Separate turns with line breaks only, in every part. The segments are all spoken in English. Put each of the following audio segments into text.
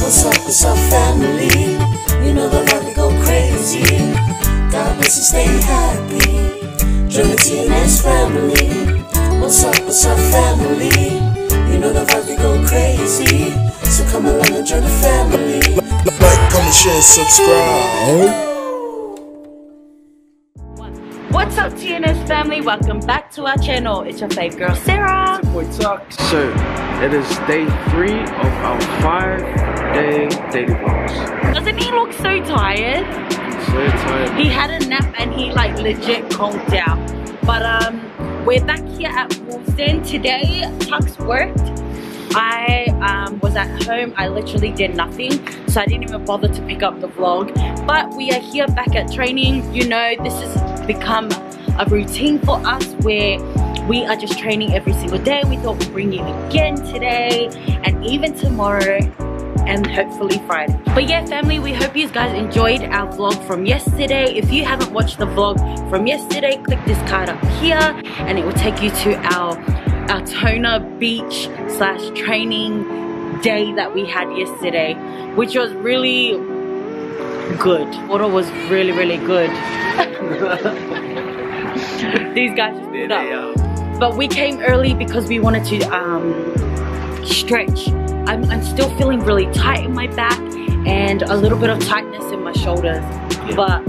What's up, family? You know the vibe, we go crazy. God bless you, stay happy. Join the TNS family. What's up, family? You know the vibe, we go crazy. So come along and join the family.
Like, comment, share, and subscribe.
What's up, TNS family? Welcome back to our channel. It's your fave girl, Sarah.
It's your boy Tuck. So, it is day 3 of our 5-day daily vlogs.
Doesn't he look so tired?
So tired.
He had a nap and he like legit conked out. But we're back here at Woolston. Today, Tuck's worked. I was at home. I literally did nothing, so I didn't even bother to pick up the vlog. But we are here back at training. You know, this has become a routine for us where we are just training every single day. We thought we'd bring you again today and even tomorrow and hopefully Friday. But yeah, family, we hope you guys enjoyed our vlog from yesterday. If you haven't watched the vlog from yesterday, click this card up here and it will take you to our Altona Beach / training day that we had yesterday, which was really good. Water was really, really good. These guys just pulled up. But we came early because we wanted to stretch. I'm still feeling really tight in my back and a little bit of tightness in my shoulders. But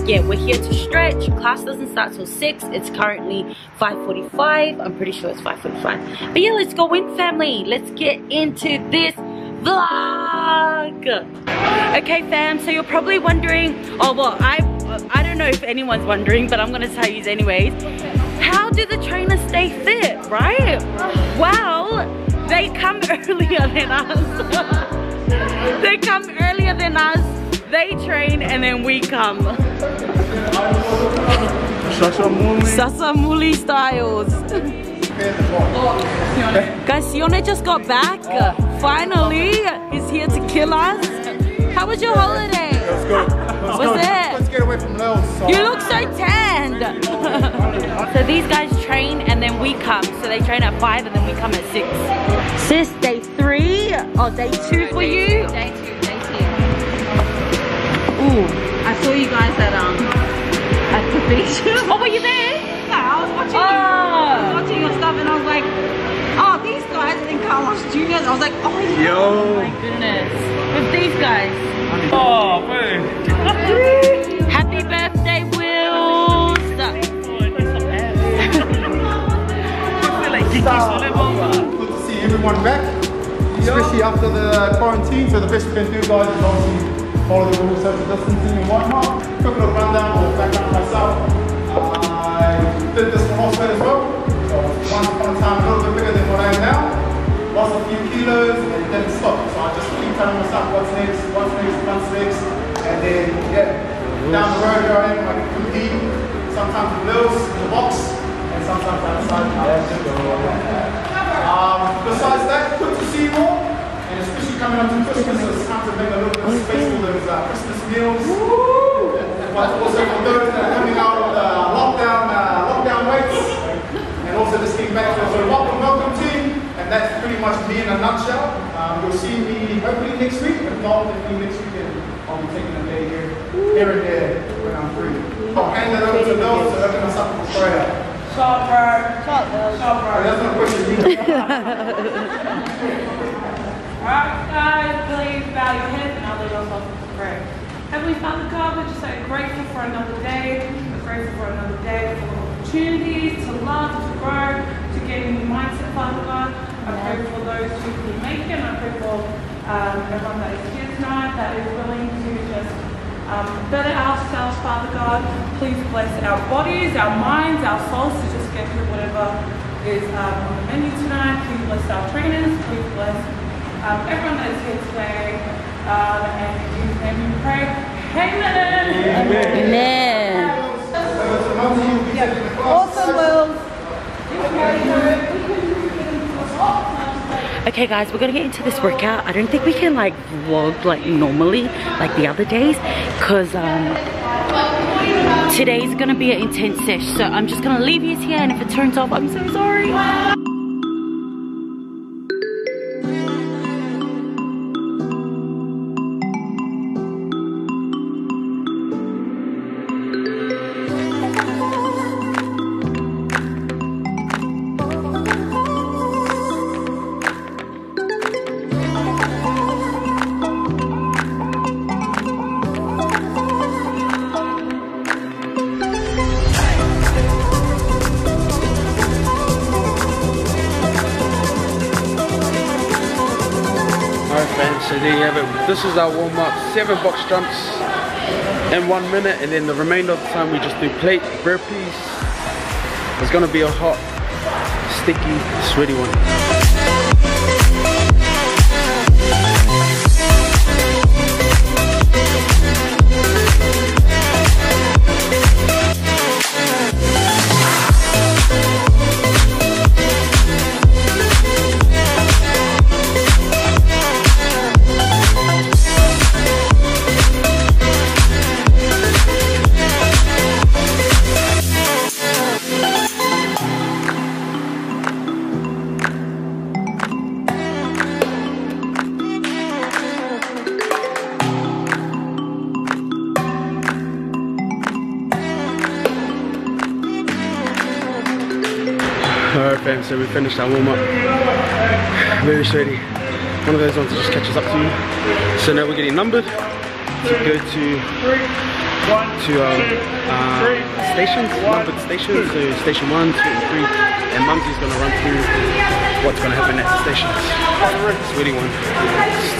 yeah, we're here to stretch. Class doesn't start till 6. It's currently 5:45. I'm pretty sure it's 5:45. But yeah, let's go in, family. Let's get into this vlog. Okay, fam, so you're probably wondering, oh well, I don't know if anyone's wondering, but I'm gonna tell you anyways. How do the trainers stay fit, right? Well, they come earlier than us. They come earlier than us. They train and then we come. Sasamuli styles. Guys, Sione just got back. Finally, he's here to kill us. How was your holiday?
It was good.
Was it?
Let's get away from Lils.
You look so tanned. So these guys train and then we come. So they train at 5 and then we come at 6. Sis, day 3 or day 2 for you?
Day 2.
Ooh.
I saw you guys at the beach.
Oh, were you there?
Yeah, I was watching your stuff and I was like, oh, these guys in Carlos Jr. I was like, oh yeah.
Yo.
My goodness. With these guys.
Oh, man.
Happy birthday, Wills.
Good to see everyone back, especially after the quarantine. So the best we can do, guys, is obviously follow the rules, social distancing and whatnot. Quick little rundown or background myself. I did this for CrossFit as well. So once upon a time a little bit bigger than what I am now. Lost a few kilos and didn't stop. So I just keep telling myself what's next, and then yeah, down the road here I am, I can compete. Sometimes with Lils in the box, and sometimes outside. Besides that, good to see you all. And especially coming up to Christmas, it's time to make a little bit of space for those Christmas meals. But also for those that are coming out of the lockdown weights, and also just getting back to so welcome team. And that's pretty much me in a nutshell. You'll see me hopefully next week. If not, next weekend I'll be taking a day here and there when I'm free. I'll hand it over to Lils to open us up for prayer.
Shot, bro.
That's not a question.
Alright, guys, please bow your heads and I'll lead us off with prayer. Heavenly Father God, we're just so grateful for another day. We're grateful for another day for opportunities to love, to grow, to get a new mindset, Father God. I pray for those who can make it, and I pray for everyone that is here tonight that is willing to just better ourselves, Father God. Please bless our bodies, our minds, our souls to just get through whatever is on the menu tonight. Please bless our trainers. Please bless everyone that is here today. And in Jesus' name we pray. Amen.
Amen.
Awesome, Will.
Okay guys, we're gonna get into this workout. I don't think we can like vlog like normally like the other days because today's gonna be an intense sesh. So I'm just gonna leave you here and if it turns off, I'm so sorry.
Alright fans, so there you have it. This is our warm up. 7 box jumps in 1 minute, and then the remainder of the time we just do plate burpees. It's gonna be a hot, sticky, sweaty one. Alright fam, so we finished our warm up. Very sweaty. One of those ones that just catches up to you. So now we're getting numbered to go to our stations, numbered stations. So station 1, 2 and 3. And Mumsy's gonna run through what's gonna happen at the stations. Sweaty one.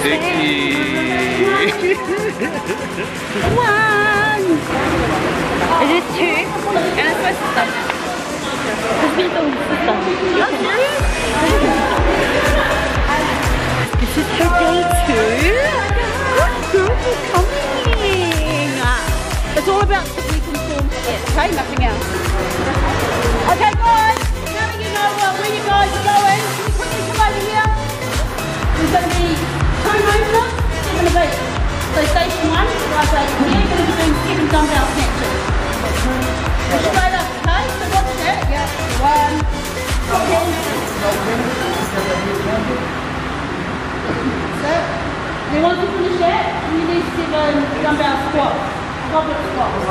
Sticky.
1. Is it 2? And it's supposed to start. This is her day 2. Good girl is coming. It's all about technique and form. Okay, nothing else. Okay guys, now that you know where you guys are going, can you quickly come over here? There's going to be 2 movements. They're going to be, so station 1, right over here, going to be doing 7 dumbbell snatches. Straight up, okay? So watch that. Yeah. 1, 2. So, you want to finish that? You need 7 dumbbell squats. Goblet squats.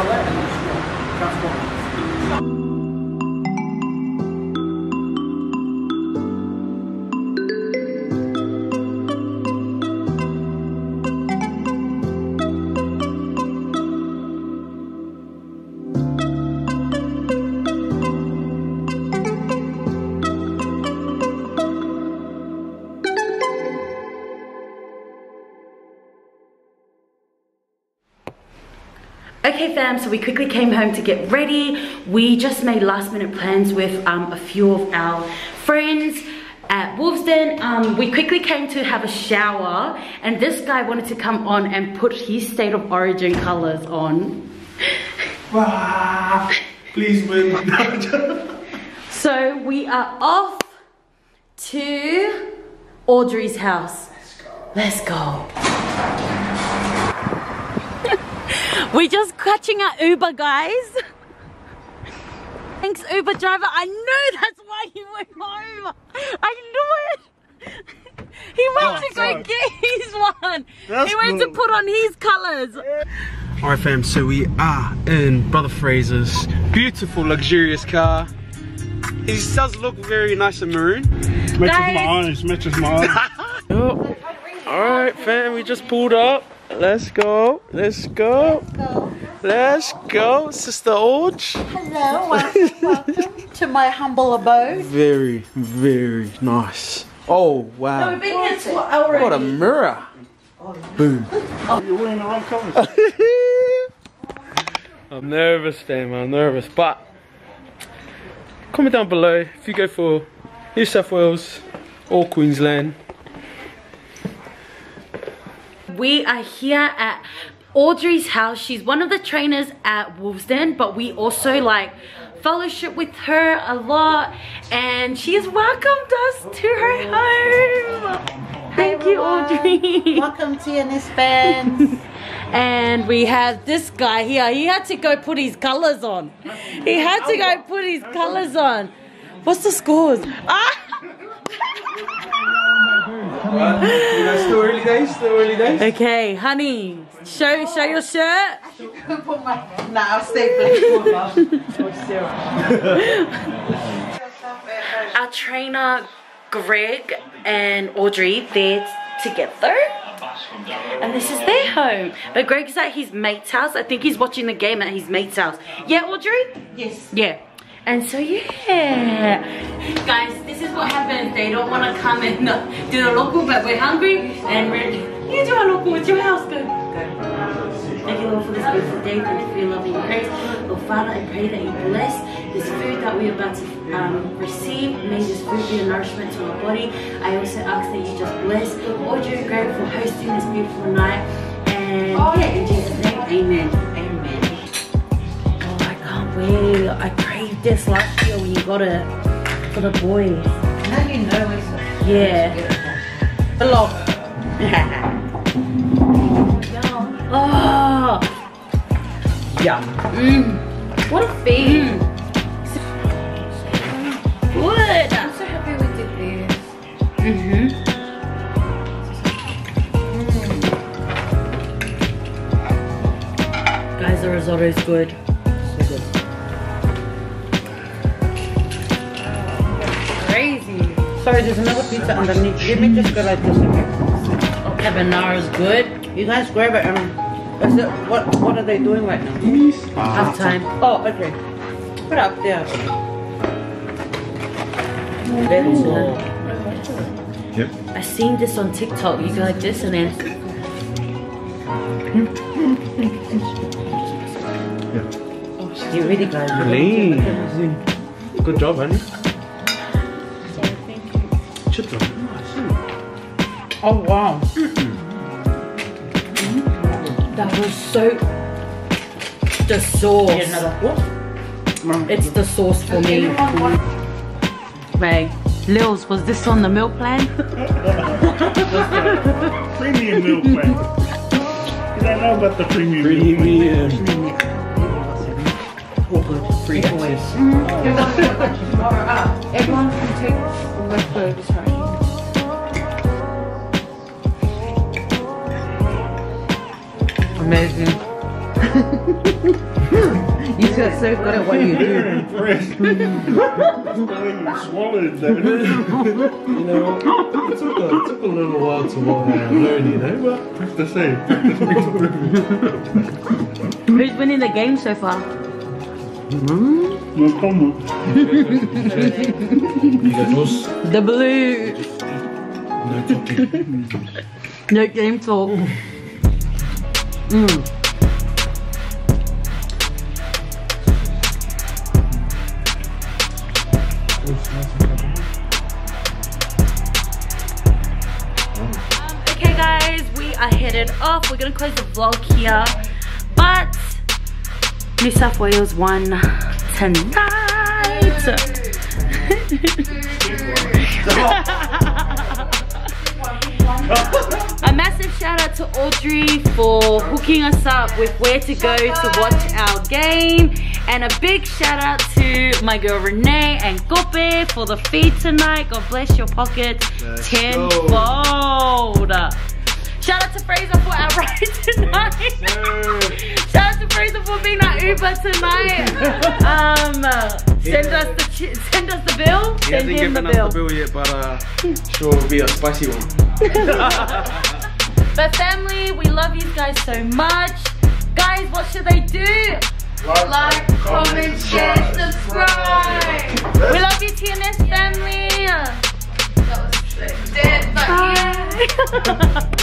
Okay fam, so we quickly came home to get ready. We just made last minute plans with a few of our friends at Wolvesden. We quickly came to have a shower, and this guy wanted to come on and put his State of Origin colours on.
Please win.
So we are off to Audrey's house. Let's go. We're just catching our Uber, guys. Thanks, Uber driver. I knew that's why he went home. I knew it. He went to go get his one. He went to put on his colours.
Alright fam, so we are in Brother Fraser's beautiful, luxurious car. He does look very nice and maroon.
Matches my eyes, matches my eyes.
Alright fam, we just pulled up. Let's go, let's go. Let's go, Sister Orge.
Hello, welcome to my humble abode.
Very, very nice. Oh wow.
No, we've been here already.
What a mirror. Boom.
You're wearing the wrong colours.
I'm nervous fam, I'm nervous, but comment down below if you go for New South Wales or Queensland.
We are here at Audrey's house. She's one of the trainers at Wolvesden, but we also like fellowship with her a lot, and she has welcomed us to her home. Thank you, Audrey.
Welcome TNS fans.
And we have this guy here. He had to go put his colours on. He had to go put his colours on. What's the scores?
Still early days, still early days.
Okay, honey, show your shirt.
Nah, I'll stay black.
Our trainer Greg and Audrey, they're together, and this is their home. But Greg's at his mate's house. I think he's watching the game at his mate's house. Yeah, Audrey?
Yes.
Yeah. And so yeah, guys, this this is what happens. They don't want to come and do the local, but we're hungry and we're, you do a local, it's your house, go. Thank you, Lord, for this beautiful day. Thank you for your loving grace. Lord Father, I pray that you bless this food that we're about to receive. May this food be a nourishment to our body. I also ask that you just bless Audrey and Greg for hosting this beautiful night. And yeah, in Jesus' name, amen. Amen. Oh, I can't wait. I craved this last year when you got it for the boys.
Now you know it's
Yeah. Vlog. Oh.
yum.
What a feed. Good.
I'm so happy we did this.
Guys, the risotto is good. So good. Crazy.
Sorry, there's another pizza underneath. Let me just go like this, okay?
Carbonara is good.
You guys grab it. Is it, what are they doing right now?
Half time.
Oh, okay. Put it up there. Very good.
Yep.
I seen this on TikTok. You go like this and then.
You really guys.
Clean. Good job, honey. Chips are nice.
Oh wow.
That was so. The sauce.
Get another what?
It's the sauce for me. May. Lils, was this on the meal plan?
Premium milk plan. You don't know about the premium milk
Premium.
All good. Free always.
Everyone can take leftovers right here.
Amazing. You got so good at what you
plan.
do.
Very impressed. You swallowed that.
You know, it took a little while to learn, you know, but
Tough to say.
Who's winning the game so far?
No comment.
you got yours.
The blue.
No talking.
No game talk. Okay guys, we are headed off. We're gonna close the vlog here, but New South Wales won tonight. A massive shout out to Audrey for hooking us up with where to go to watch our game, and a big shout out to my girl Renee and Gope for the feed tonight. God bless your pockets tenfold. Shout out to Fraser for our ride tonight. Shout out to Fraser for being our Uber tonight. Send us the bill.
He
Send
hasn't
him the
given us
bill.
the bill yet, but sure it'll be a spicy one.
But family, we love you guys so much. Guys, what should they do?
Like, comment, share, subscribe.
We love you, TNS family.
That was dead, but yeah.
Bye.